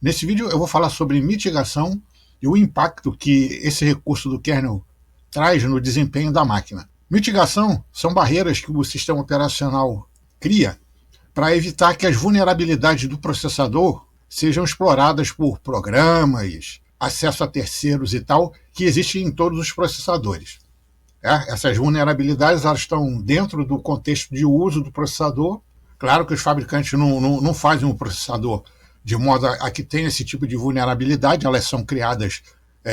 Nesse vídeo eu vou falar sobre mitigação e o impacto que esse recurso do kernel traz no desempenho da máquina. Mitigação são barreiras que o sistema operacional cria para evitar que as vulnerabilidades do processador sejam exploradas por programas, acesso a terceiros e tal, que existem em todos os processadores. Essas vulnerabilidades elas estão dentro do contexto de uso do processador. Claro que os fabricantes não fazem um processador de modo a que tenha esse tipo de vulnerabilidade, elas são criadas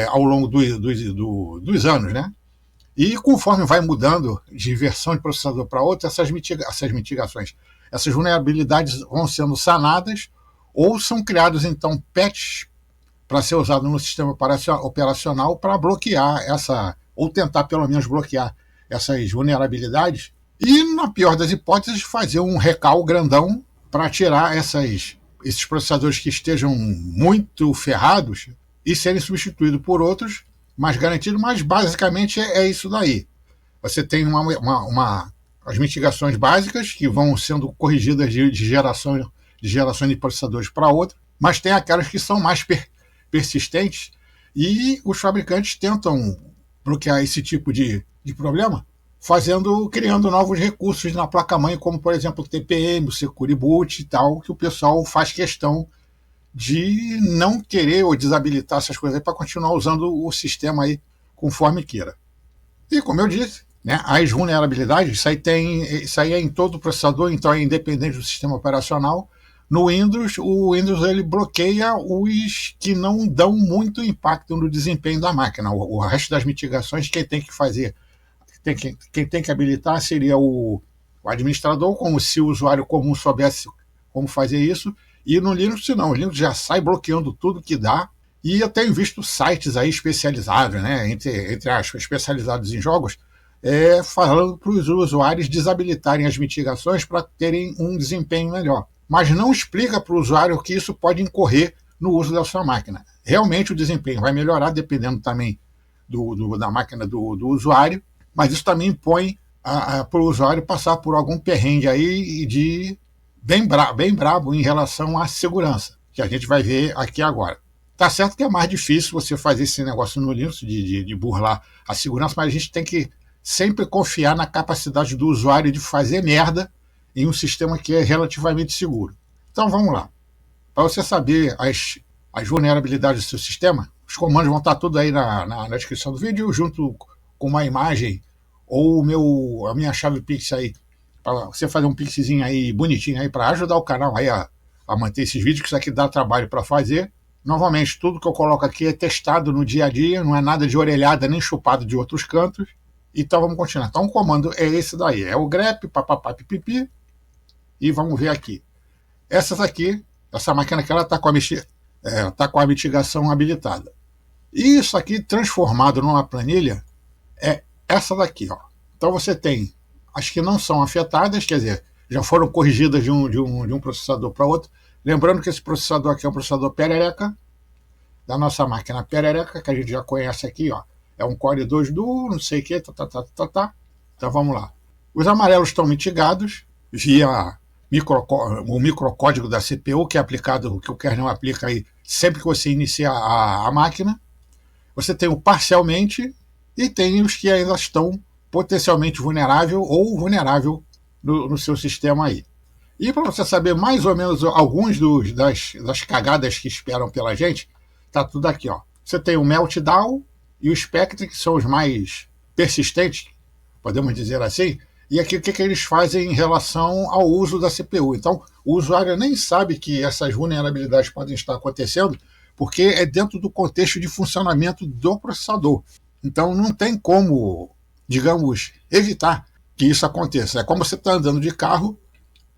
ao longo dos anos, né? E conforme vai mudando de versão de processador para outra, essas mitigações, essas vulnerabilidades vão sendo sanadas ou são criados, então, patches para ser usado no sistema operacional para bloquear ou tentar pelo menos bloquear essas vulnerabilidades e, na pior das hipóteses, fazer um recal grandão para tirar esses processadores que estejam muito ferrados e serem substituídos por outros mais garantidos, mas basicamente é isso daí. Você tem as mitigações básicas que vão sendo corrigidas de geração de processadores para outra, mas tem aquelas que são mais persistentes e os fabricantes tentam bloquear esse tipo de problema criando novos recursos na placa-mãe, como, por exemplo, o TPM, o Secure Boot e tal, que o pessoal faz questão de não querer ou desabilitar essas coisas para continuar usando o sistema aí conforme queira. E, como eu disse, né, as vulnerabilidades, isso aí é em todo o processador, então é independente do sistema operacional. No Windows, o Windows ele bloqueia os que não dão muito impacto no desempenho da máquina. O resto das mitigações, quem tem que fazer, quem tem que habilitar seria o administrador, como se o usuário comum soubesse como fazer isso. E no Linux, não. O Linux já sai bloqueando tudo que dá. E eu tenho visto sites aí especializados, né, entre aspas, especializados em jogos, falando para os usuários desabilitarem as mitigações para terem um desempenho melhor. Mas não explica para o usuário que isso pode incorrer no uso da sua máquina. Realmente o desempenho vai melhorar, dependendo também da máquina do usuário, mas isso também impõe para o usuário passar por algum perrengue aí de bem brabo em relação à segurança, que a gente vai ver aqui agora. Tá certo que é mais difícil você fazer esse negócio no Linux, de burlar a segurança, mas a gente tem que sempre confiar na capacidade do usuário de fazer merda em um sistema que é relativamente seguro. Então vamos lá. Para você saber as vulnerabilidades do seu sistema, os comandos vão estar tudo aí na descrição do vídeo, junto com uma imagem ou a minha chave Pix aí, para você fazer um pixzinho aí bonitinho aí para ajudar o canal aí a manter esses vídeos, que isso aqui dá trabalho para fazer. Novamente, tudo que eu coloco aqui é testado no dia a dia, não é nada de orelhada nem chupado de outros cantos. Então vamos continuar. Então o comando é esse daí, é o grep, papapá, pipipi, e vamos ver aqui. Essa máquina aqui, ela está com a mitigação habilitada. E isso aqui, transformado numa planilha, é essa daqui, ó. Então você tem as que não são afetadas, quer dizer, já foram corrigidas de um processador para outro. Lembrando que esse processador aqui é um processador Perereca, da nossa máquina Perereca, que a gente já conhece aqui, ó. É um Core 2 Duo, não sei o que, Então vamos lá. Os amarelos estão mitigados via o microcódigo da CPU, que é aplicado, que o kernel aplica aí sempre que você inicia a máquina. Você tem o parcialmente e tem os que ainda estão potencialmente vulnerável ou vulnerável no seu sistema aí. E para você saber mais ou menos alguns das cagadas que esperam pela gente, tá tudo aqui, ó. Você tem o Meltdown e o Spectre, que são os mais persistentes, podemos dizer assim. E aqui o que eles fazem em relação ao uso da CPU. Então, o usuário nem sabe que essas vulnerabilidades podem estar acontecendo, porque é dentro do contexto de funcionamento do processador. Então, não tem como, digamos, evitar que isso aconteça. É como você está andando de carro,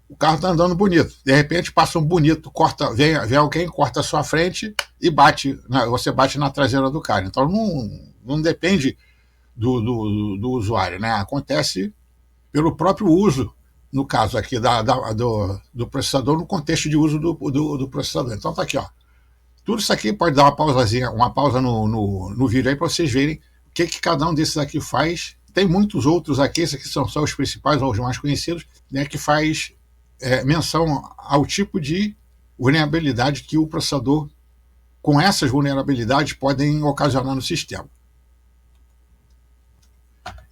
o carro está andando bonito. De repente, passa um bonito, vem alguém, corta a sua frente e você bate na traseira do carro. Então, não depende do usuário, né? Acontece pelo próprio uso, no caso aqui do processador, no contexto de uso do processador. Então tá aqui, ó. Tudo isso aqui pode dar uma pausa no vídeo aí para vocês verem o que cada um desses aqui faz. Tem muitos outros aqui, esses aqui são só os principais ou os mais conhecidos, né, que faz menção ao tipo de vulnerabilidade que o processador com essas vulnerabilidades podem ocasionar no sistema.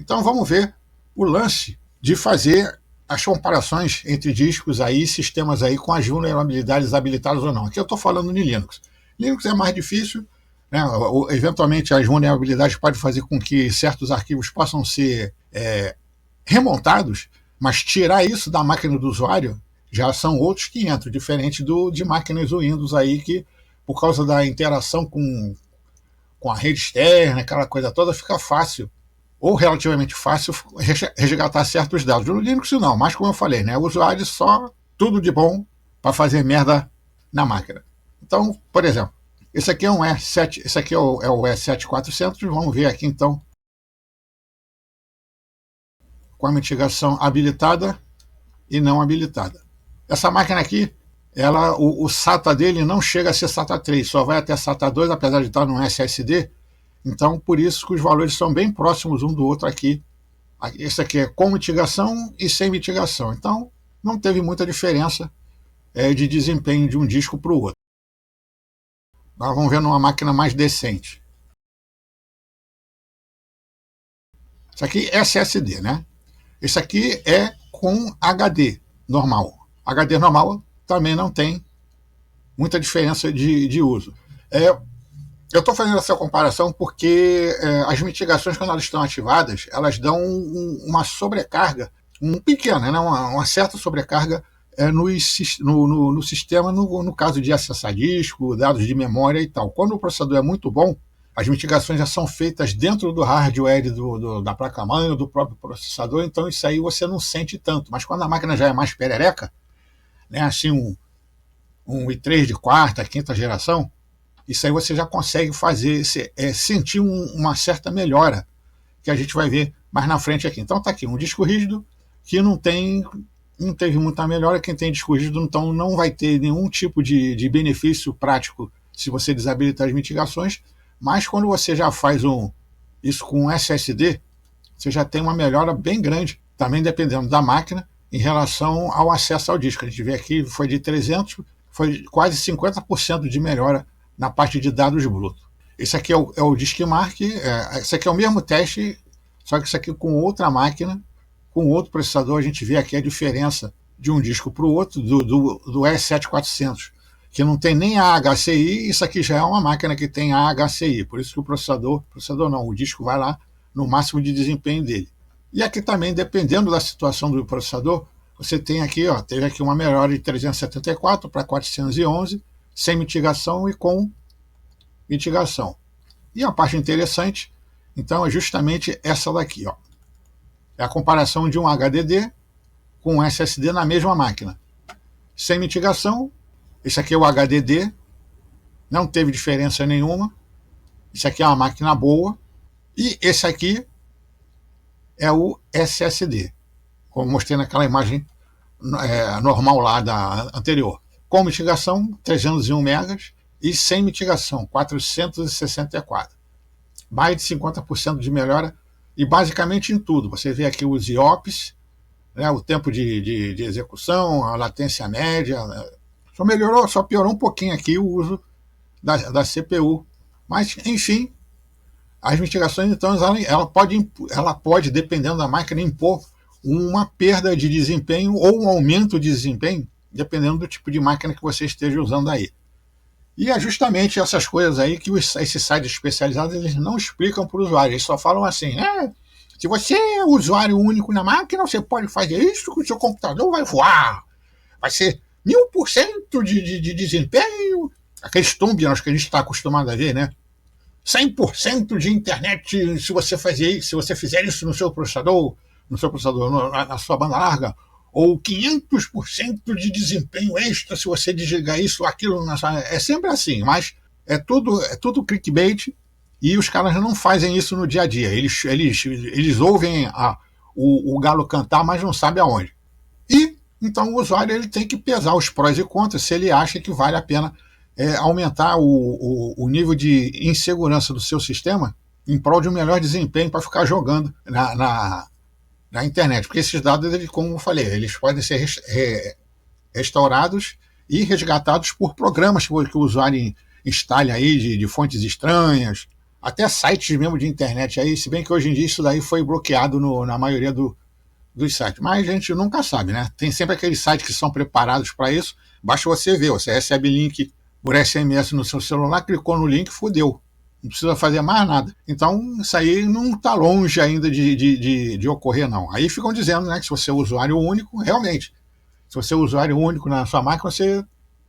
Então vamos ver o lance de fazer as comparações entre discos aí, sistemas aí com as vulnerabilidades habilitadas ou não. Aqui eu estou falando de Linux. Linux é mais difícil, né? Eventualmente as vulnerabilidades podem fazer com que certos arquivos possam ser remontados, mas tirar isso da máquina do usuário já são outros 500, diferente de máquinas Windows aí que, por causa da interação com a rede externa, aquela coisa toda, fica fácil ou relativamente fácil resgatar certos dados. No Linux não, mas como eu falei, né, o usuário só tudo de bom para fazer merda na máquina. Então, por exemplo, esse aqui é um E7, esse aqui é o E7400, vamos ver aqui então com a mitigação habilitada e não habilitada. Essa máquina aqui, o SATA dele não chega a ser SATA 3, só vai até SATA 2, apesar de estar no SSD. Então, por isso que os valores são bem próximos um do outro aqui. Esse aqui é com mitigação e sem mitigação. Então, não teve muita diferença de desempenho de um disco para o outro. Agora vamos ver numa máquina mais decente. Isso aqui é SSD, né? Esse aqui é com HD normal. HD normal também não tem muita diferença de uso. Eu estou fazendo essa comparação porque as mitigações, quando elas estão ativadas, elas dão uma sobrecarga, pequena, né, uma certa sobrecarga no sistema, no caso de acessar disco, dados de memória e tal. Quando o processador é muito bom, as mitigações já são feitas dentro do hardware da placa-mãe ou do próprio processador, então isso aí você não sente tanto. Mas quando a máquina já é mais perereca, né, assim um i3 de quarta, quinta geração, isso aí você já consegue fazer, sentir uma certa melhora, que a gente vai ver mais na frente aqui. Então tá aqui, um disco rígido que não teve muita melhora. Quem tem disco rígido, então, não vai ter nenhum tipo de benefício prático se você desabilitar as mitigações, mas quando você já faz isso com um SSD, você já tem uma melhora bem grande, também dependendo da máquina, em relação ao acesso ao disco. A gente vê aqui, foi de 300, foi quase 50% de melhora na parte de dados brutos. Esse aqui é o DiskMark, esse aqui é o mesmo teste, só que isso aqui com outra máquina, com outro processador. A gente vê aqui a diferença de um disco para o outro, do E7400, que não tem nem a HCI. Isso aqui já é uma máquina que tem a HCI, por isso que o disco vai lá no máximo de desempenho dele. E aqui também, dependendo da situação do processador, você tem aqui, teve aqui uma melhora de 374 para 411, sem mitigação e com mitigação. E a parte interessante, então, é justamente essa daqui, é a comparação de um HDD com um SSD na mesma máquina. Sem mitigação, esse aqui é o HDD, não teve diferença nenhuma. Isso aqui é uma máquina boa. E esse aqui é o SSD, como mostrei naquela imagem normal lá da anterior. Com mitigação, 301 megas, e sem mitigação, 464. Mais de 50% de melhora, e basicamente em tudo. Você vê aqui os IOPS, né, o tempo de execução, a latência média. Só piorou um pouquinho aqui o uso da CPU. Mas, enfim, as mitigações, então, ela pode, dependendo da máquina, impor uma perda de desempenho ou um aumento de desempenho, dependendo do tipo de máquina que você esteja usando aí. E é justamente essas coisas aí que esses sites especializados eles não explicam para o usuário. Eles só falam assim, se você é usuário único na máquina, você pode fazer isso que o seu computador vai voar. Vai ser 1000% de desempenho. Aqueles tumbianos que a gente está acostumado a ver, né? 100% de internet se você fizer isso no seu processador, na sua banda larga, ou 500% de desempenho extra se você desligar isso ou aquilo. É sempre assim, mas é tudo clickbait, e os caras não fazem isso no dia a dia. Eles ouvem o galo cantar, mas não sabem aonde. E então o usuário ele tem que pesar os prós e contras se ele acha que vale a pena aumentar o nível de insegurança do seu sistema em prol de um melhor desempenho para ficar jogando na internet. Porque esses dados, como eu falei, eles podem ser restaurados e resgatados por programas que o usuário instale aí de fontes estranhas, até sites mesmo de internet aí, se bem que hoje em dia isso daí foi bloqueado na maioria dos sites. Mas a gente nunca sabe, né? Tem sempre aqueles sites que são preparados para isso, basta você ver, você recebe link por SMS no seu celular, clicou no link, fodeu. Não precisa fazer mais nada. Então, isso aí não está longe ainda de ocorrer, não. Aí ficam dizendo, né, que se você é usuário único, realmente, se você é usuário único na sua máquina, você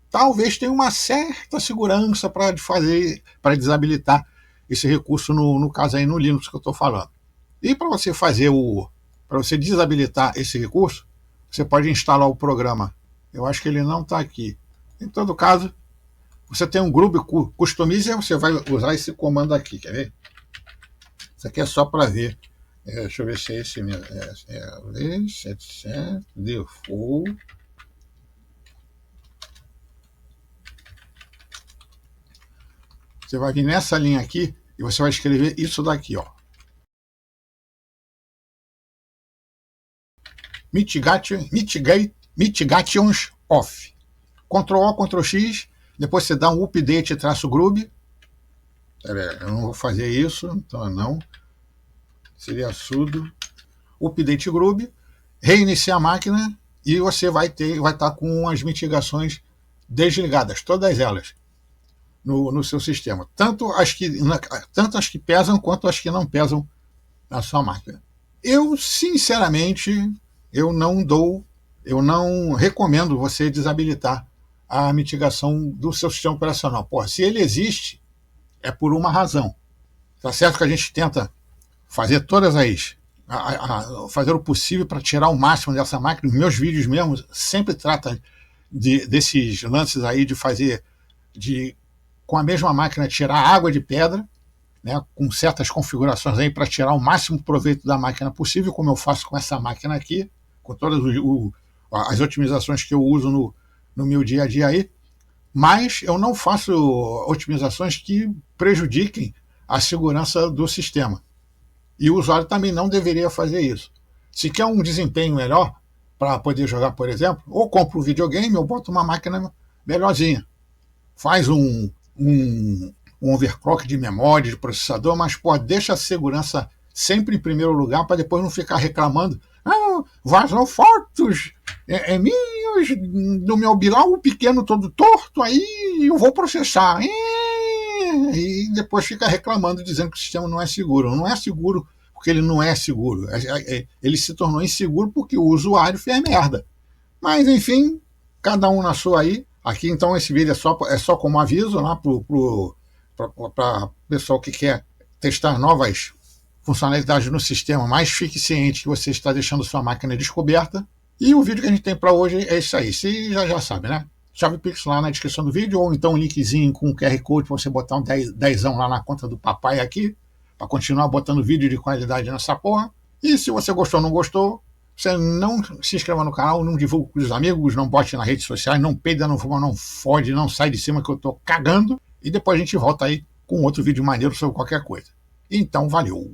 talvez tenha uma certa segurança para desabilitar esse recurso, no caso aí no Linux que eu estou falando. E para você para você desabilitar esse recurso, você pode instalar o programa. Eu acho que ele não está aqui. Em todo caso, você tem um Groove Customizer, você vai usar esse comando aqui, quer ver? Isso aqui é só para ver. Deixa eu ver se é esse mesmo. Default. Você vai vir nessa linha aqui e você vai escrever isso daqui, ó. Mitigations off. Ctrl O, Ctrl X, depois você dá um update -groove. Eu não vou fazer isso, então não. Seria sudo update groove, reiniciar a máquina e você vai estar com as mitigações desligadas, todas elas, no seu sistema. Tanto as que pesam quanto as que não pesam na sua máquina. Eu, sinceramente, eu não recomendo você desabilitar a mitigação do seu sistema operacional. Pô, se ele existe, é por uma razão. Tá certo que a gente tenta fazer fazer o possível para tirar o máximo dessa máquina. Os meus vídeos mesmo sempre tratam desses lances aí de fazer, com a mesma máquina, tirar água de pedra, né, com certas configurações aí para tirar o máximo proveito da máquina possível, como eu faço com essa máquina aqui, com todas as otimizações que eu uso no meu dia a dia aí. Mas eu não faço otimizações que prejudiquem a segurança do sistema. E o usuário também não deveria fazer isso. Se quer um desempenho melhor para poder jogar, por exemplo, ou compra um videogame ou bota uma máquina melhorzinha. Faz um overclock de memória, de processador, mas deixa a segurança sempre em primeiro lugar para depois não ficar reclamando. Vazam fotos minhas do meu Bilal, o pequeno todo torto, aí eu vou processar. E depois fica reclamando, dizendo que o sistema não é seguro. Não é seguro porque ele não é seguro. Ele se tornou inseguro porque o usuário fez merda. Mas, enfim, cada um na sua aí. Aqui, então, esse vídeo é só como aviso lá para o pessoal que quer testar novas funcionalidades no sistema, mas fique ciente que você está deixando sua máquina descoberta. E o vídeo que a gente tem para hoje é isso aí. Você já sabe, né? Chave Pix lá na descrição do vídeo, ou então um linkzinho com um QR Code para você botar um dezão lá na conta do papai aqui, para continuar botando vídeo de qualidade nessa porra. E se você gostou ou não gostou, você não se inscreva no canal, não divulgue com os amigos, não bote nas redes sociais, não peida, não fuma, não fode, não sai de cima que eu tô cagando. E depois a gente volta aí com outro vídeo maneiro sobre qualquer coisa. Então, valeu!